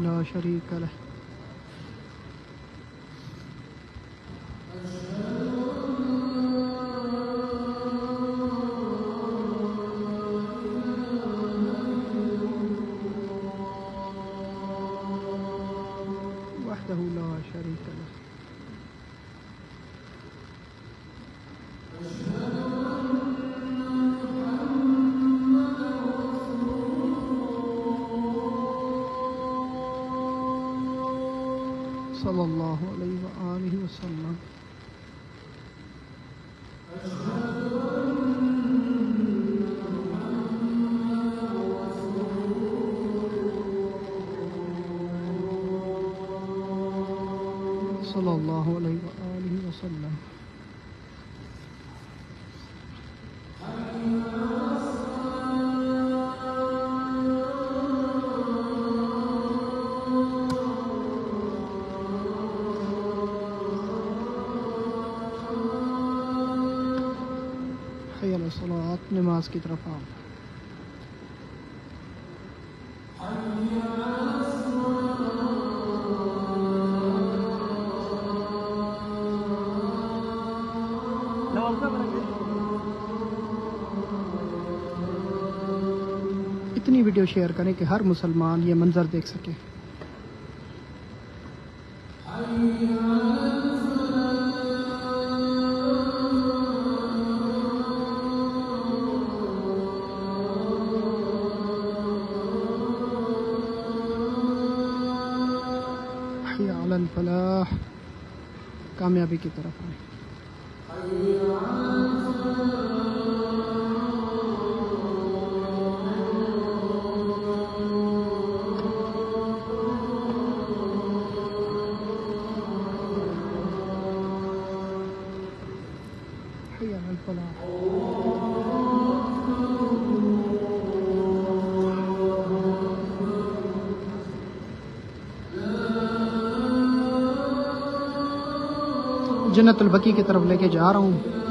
ला शरीक लह वहदहु ला शरीक लह सल्लल्लाहु अलैहि व आलिहि वसल्लम। सल्लल्लाहु अलैहि व आलिहि वसल्लम। हय्या अला सलात, नमाज की तरफ आओ। इतनी वीडियो शेयर करें कि हर मुसलमान ये मंजर देख सके। हय्या अलल फलाह, कामयाबी की तरफ आए। हय्या अलल फलाह। जन्नतुल बकी की तरफ लेके जा रहा हूँ।